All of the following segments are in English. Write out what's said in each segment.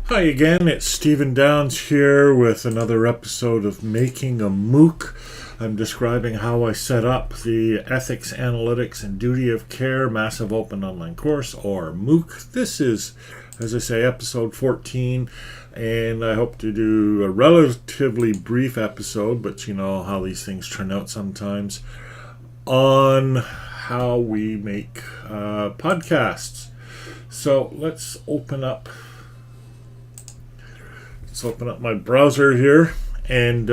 Hi again, it's Stephen Downs here with another episode of Making a MOOC. I'm describing how I set up the Ethics, Analytics, and Duty of Care Massive Open Online Course, or MOOC. This is, as I say, episode 14, and I hope to do a relatively brief episode, but you know how these things turn out sometimes, on how we make podcasts. So let's open up my browser here. And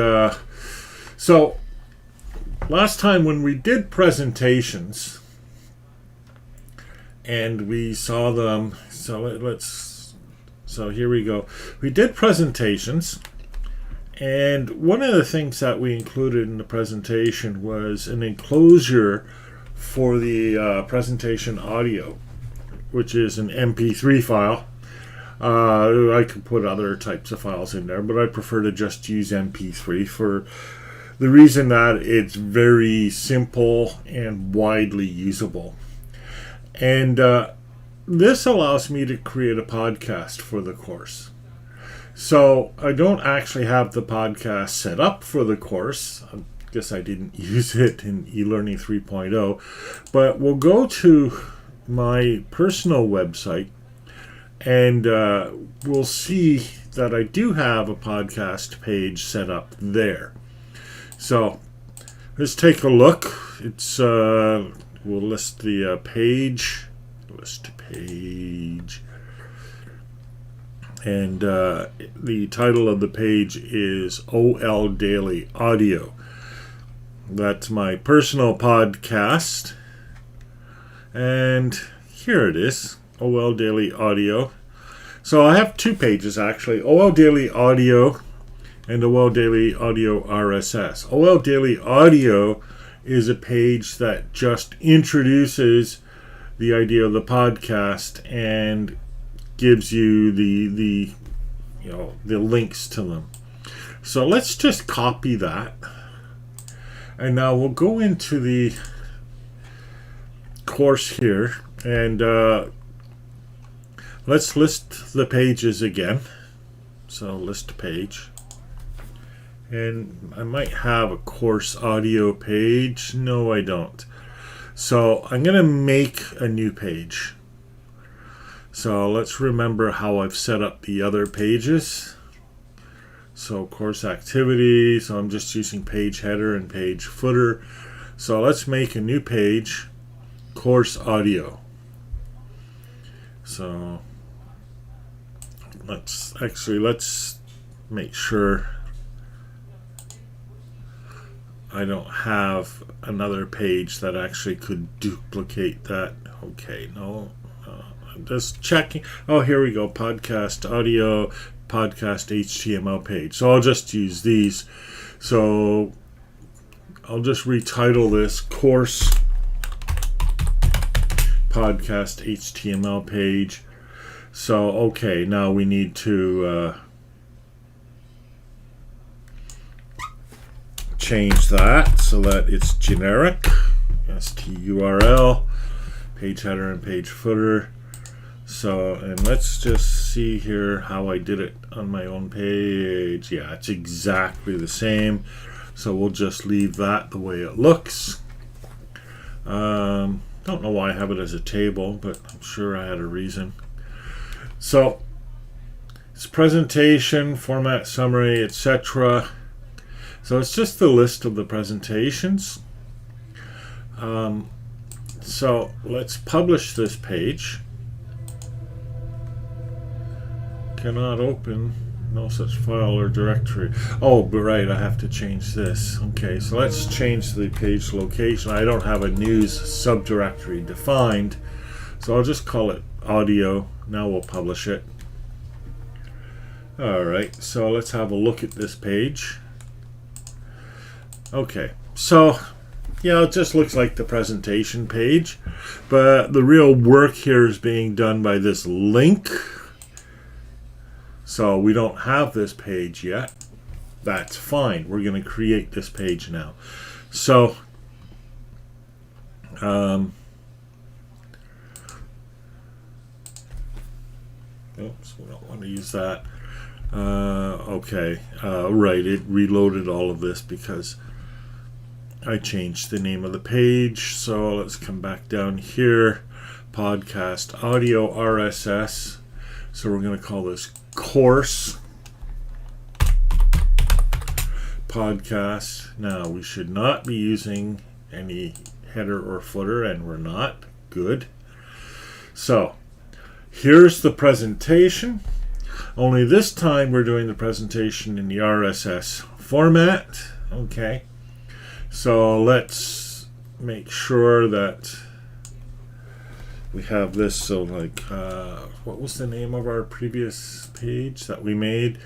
so last time when we did presentations and we saw them, so here we go. We did presentations, and one of the things that we included in the presentation was an enclosure for the presentation audio, which is an MP3 file. I could put other types of files in there, but I prefer to just use MP3 for the reason that it's very simple and widely usable. And this allows me to create a podcast for the course. So I don't actually have the podcast set up for the course. I guess I didn't use it in eLearning 3.0, but we'll go to my personal website, and we'll see that I do have a podcast page set up there. So let's take a look. It's we'll list the page, and the title of the page is OL Daily Audio. That's my personal podcast, and here it is. OL Daily Audio. So I have two pages actually, OL Daily Audio and OL Daily Audio RSS. OL Daily Audio is a page that just introduces the idea of the podcast and gives you the links to them. So let's just copy that. And now we'll go into the course here, and let's list the pages again. So list page. And I might have a course audio page. No, I don't. So I'm going to make a new page. So let's remember how I've set up the other pages. So course activity. So I'm just using page header and page footer. So let's make a new page. Course audio. So let's make sure I don't have another page that actually could duplicate that. Okay, no, I'm just checking. Oh, here we go. Podcast audio, podcast HTML page. So I'll just use these. So I'll just retitle this course podcast HTML page. So, okay, now we need to change that so that it's generic. STURL, page header and page footer. So, and let's just see here how I did it on my own page. Yeah, it's exactly the same. So we'll just leave that the way it looks. Don't know why I have it as a table, but I'm sure I had a reason. So it's presentation, format, summary, etc. So it's just the list of the presentations. So let's publish this page. Cannot open, no such file or directory. Oh, but right, I have to change this. Okay, so let's change the page location. I don't have a news subdirectory defined, so I'll just call it audio. Now we'll publish it. Alright, so let's have a look at this page. Okay, so yeah, it just looks like the presentation page, but the real work here is being done by this link. So we don't have this page yet. That's fine. We're going to create this page now. So Oops, we don't want to use that. Okay, right, it reloaded all of this because I changed the name of the page. So let's come back down here. Podcast audio RSS. So we're going to call this course podcast. Now we should not be using any header or footer, and we're not. Good. So here's the presentation. Only this time we're doing the presentation in the RSS format. Okay. So let's make sure that we have this. So like, what was the name of our previous page that we made?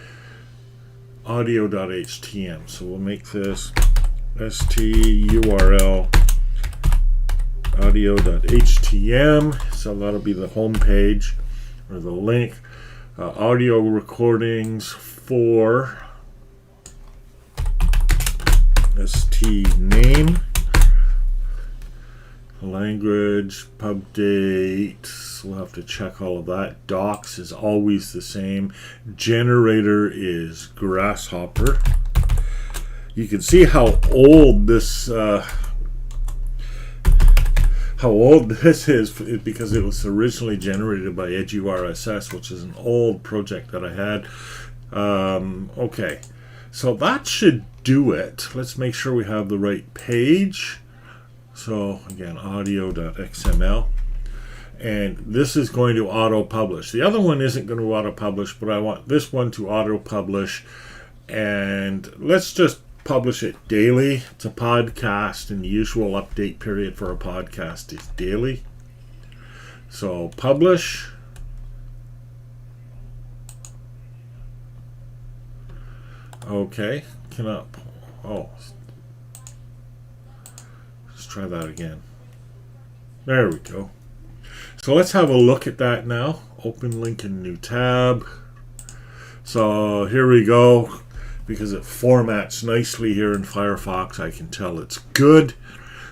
Audio.htm. So we'll make this STURL audio.htm. So that'll be the home page or the link. Audio recordings for ST name, language, pub date. We'll have to check all of that. Docs is always the same. Generator is Grasshopper. You can see how old this is because it was originally generated by EduRSS, which is an old project that I had. Okay, so that should do it. Let's make sure we have the right page. So again, audio.xml, and this is going to auto-publish. The other one isn't going to auto-publish, but I want this one to auto-publish, and let's just publish it daily. It's a podcast, and the usual update period for a podcast is daily. So publish. Okay, let's try that again. There we go. So let's have a look at that now. Open link in new tab. So here we go. Because it formats nicely here in Firefox, I can tell it's good.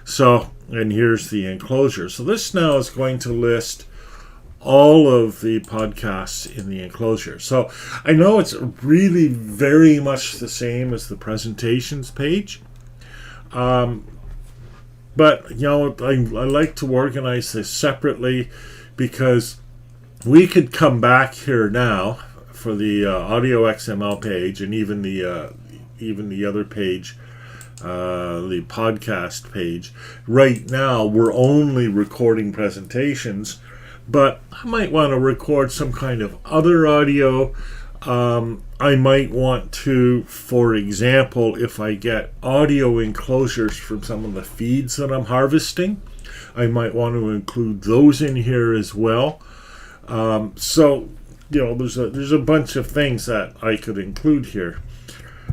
So, and here's the enclosure. So this now is going to list all of the podcasts in the enclosure. So I know it's really very much the same as the presentations page. But, you know, I like to organize this separately because we could come back here now for the audio XML page and even the other page, the podcast page. Right now, we're only recording presentations, but I might want to record some kind of other audio. I might want to, for example, if I get audio enclosures from some of the feeds that I'm harvesting, I might want to include those in here as well. So, you know, there's a bunch of things that I could include here.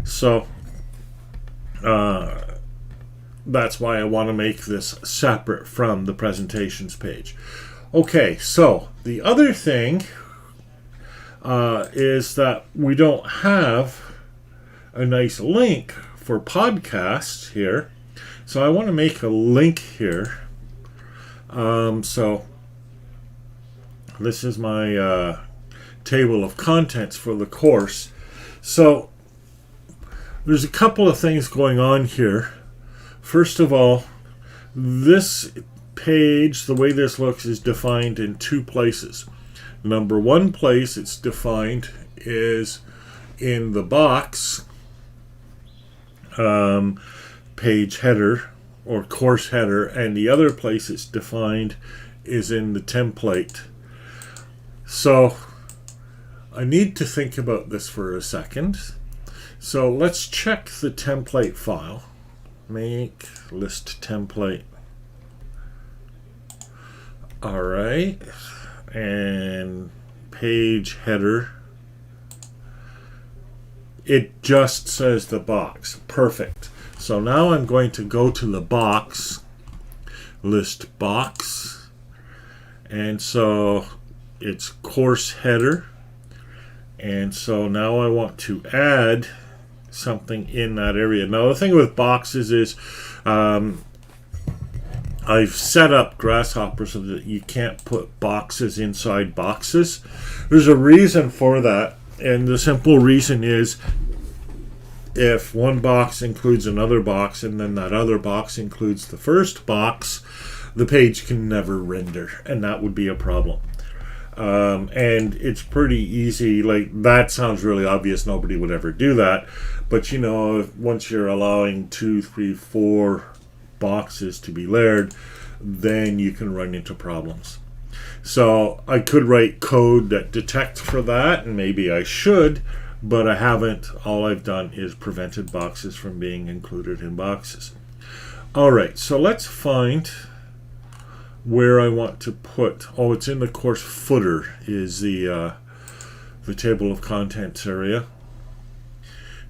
So that's why I want to make this separate from the presentations page. Okay, so the other thing is that we don't have a nice link for podcasts here. So I want to make a link here. So this is my table of contents for the course. So there's a couple of things going on here. First of all, this page, the way this looks, is defined in two places. Number one place it's defined is in the box page header or course header, and the other place it's defined is in the template. So I need to think about this for a second. So let's check the template file. Make list template. All right. And page header. It just says the box. Perfect. So now I'm going to go to the box, list box. And so it's course header. And so now I want to add something in that area. Now the thing with boxes is I I've set up Grasshopper so that you can't put boxes inside boxes. There's a reason for that, and the simple reason is if one box includes another box and then that other box includes the first box, the page can never render, and that would be a problem. And it's pretty easy. Like, that sounds really obvious. Nobody would ever do that. But, once you're allowing 2, 3, 4 boxes to be layered, then you can run into problems. So I could write code that detects for that, and maybe I should, but I haven't. All I've done is prevented boxes from being included in boxes. All right, so let's find where I want to put. Oh, it's in the course footer is the table of contents area,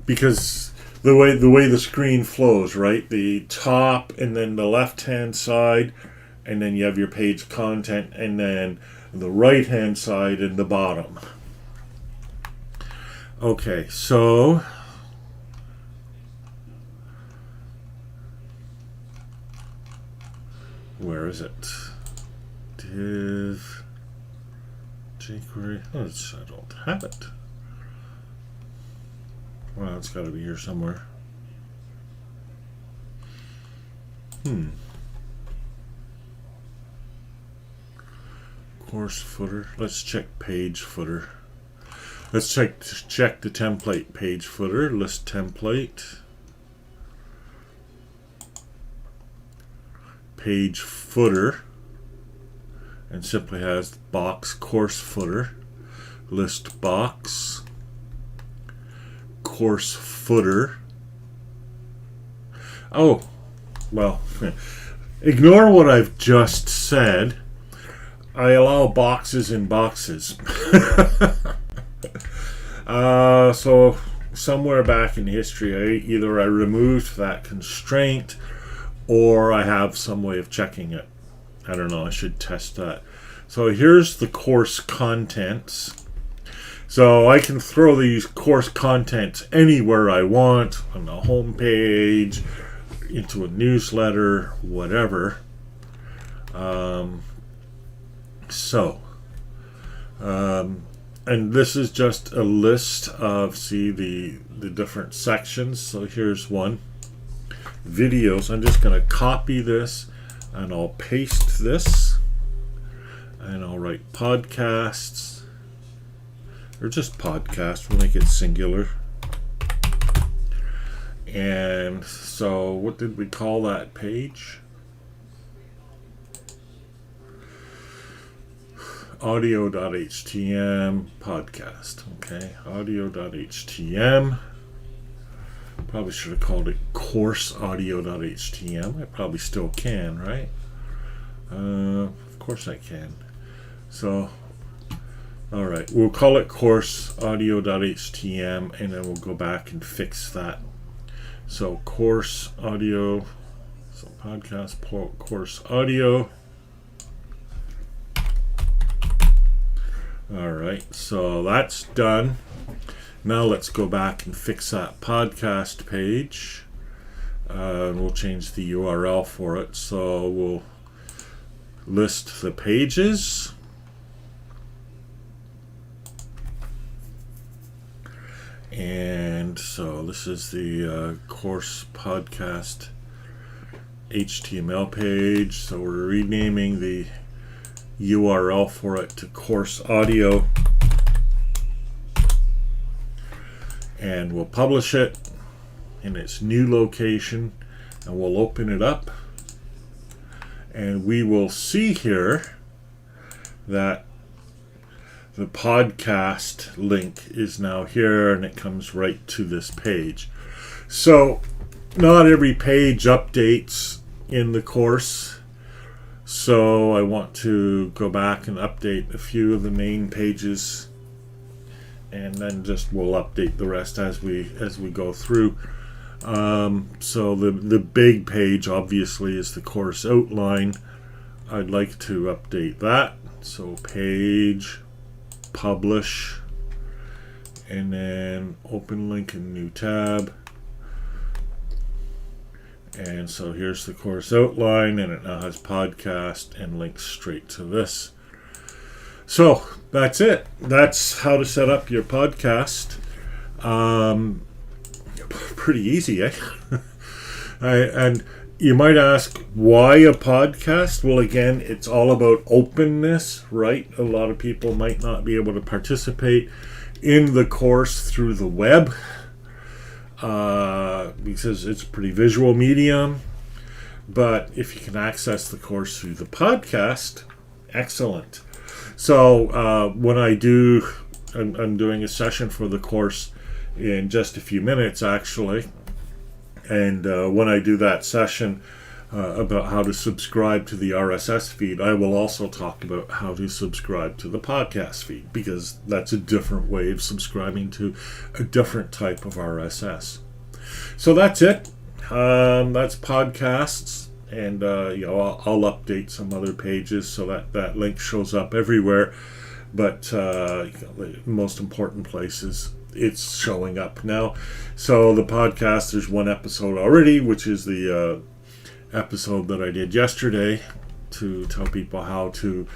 because the way the screen flows, right? The top and then the left hand side, and then you have your page content, and then the right hand side and the bottom. Okay, so where is it? Div jQuery. Oh, I don't have it. Well, it's got to be here somewhere. Course footer. Let's check page footer. Let's check the template page footer. List template. Page footer. And simply has box course footer. List box. Course footer. Oh, well, ignore what I've just said. I allow boxes in boxes. So somewhere back in history, either I removed that constraint or I have some way of checking it. I don't know, I should test that. So here's the course contents. So I can throw these course contents anywhere I want, on the home page, into a newsletter, whatever. And this is just a list of, see, the different sections. So here's one. Videos. I'm just going to copy this and I'll paste this. And I'll write podcasts. Or just podcast. We'll make it singular. And so what did we call that page? Audio.htm podcast. Okay, audio.htm. Probably should have called it course audio.htm. I probably still can, right? Of course I can. So, all right, we'll call it course audio.htm, and then we'll go back and fix that. So course audio, so podcast course audio. All right, so that's done. Now let's go back and fix that podcast page. We'll change the URL for it. So we'll list the pages. And so this is the course podcast HTML page. So we're renaming the URL for it to course audio, and we'll publish it in its new location, and we'll open it up, and we will see here that the podcast link is now here, and it comes right to this page. So not every page updates in the course. So I want to go back and update a few of the main pages, and then just we'll update the rest as we go through. So the big page obviously is the course outline. I'd like to update that. So page, publish, and then open link in new tab. And so here's the course outline, and it now has podcast and links straight to this. So that's it. That's how to set up your podcast. Pretty easy, eh? And you might ask, why a podcast? Well, again, it's all about openness, right? A lot of people might not be able to participate in the course through the web because it's a pretty visual medium. But if you can access the course through the podcast, excellent. So when I'm doing a session for the course in just a few minutes, actually. And when I do that session about how to subscribe to the RSS feed, I will also talk about how to subscribe to the podcast feed, because that's a different way of subscribing to a different type of RSS. So that's it. That's podcasts. And I'll update some other pages so that link shows up everywhere. But the most important places, it's showing up now. So the podcast, there's one episode already, which is the episode that I did yesterday to tell people how to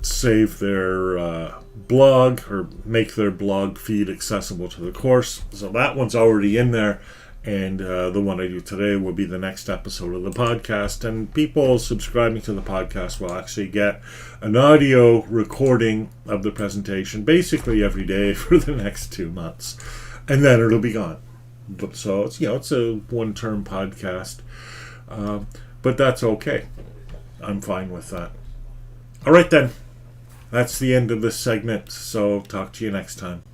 save their blog or make their blog feed accessible to the course. So that one's already in there. And the one I do today will be the next episode of the podcast. And people subscribing to the podcast will actually get an audio recording of the presentation basically every day for the next 2 months. And then it'll be gone. So it's a one-term podcast. But that's okay. I'm fine with that. All right then. That's the end of this segment. So talk to you next time.